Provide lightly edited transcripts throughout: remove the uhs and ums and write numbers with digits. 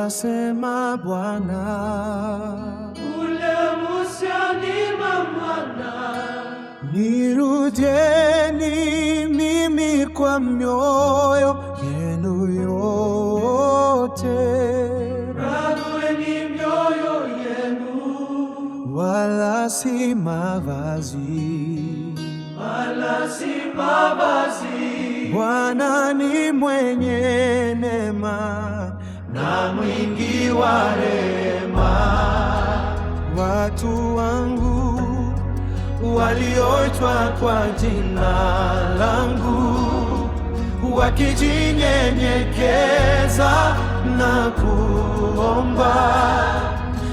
asema Bwana. Nirudieni mimi kwa mioyo yenu yote, rarueni mioyo yenu, wala si mavazi, wala si mavazi. Bwana ni mwenye neema na mwingi wa rehema. Watu wangu walioitwa kwa jina langu, wakijinyenyekeza na kuomba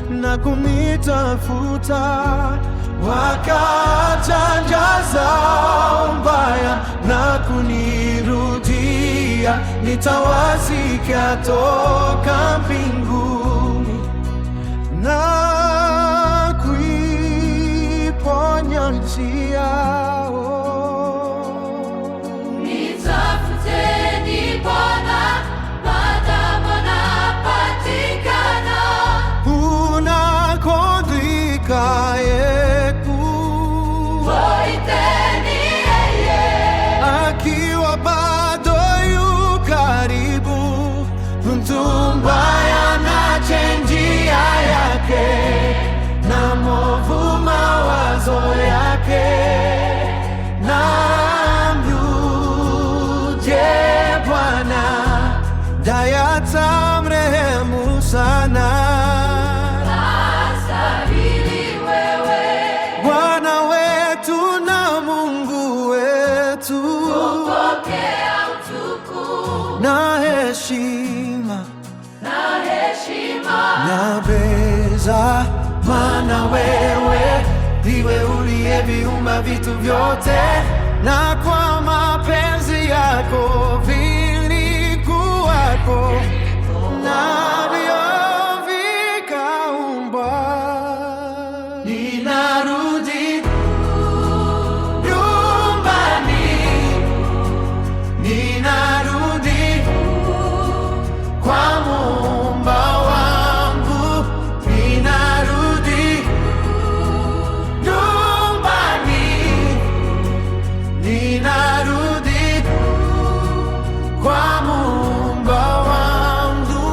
na kunitafuta, wakaacha njia zao mbaya na kunirudia, nitawasikia toka mbinguni na kuiponya nchi yao. Nitafuteni Bwana maadamu anapatikana, unakodhikaye muiteni yeye, akiwa bado yu karibu. Mtu mbaya aache njia yake, na mwovu mawazo yake, na mrudie Bwana, naye atamrehemu sana. astahili wewe, Bwana wetu na Mungu wetu, pokea utukufu na heshima na beza, maana wewe ndiwe uliyeviumba vitu vyote, na kwa mapenzi yako vilikuwako, navyo vikaumbwa. Ninarudi nyumbani, ninarudi kwa Muumba wangu, ninarudi nyumbani, ninarudi kwa Muumba wangu.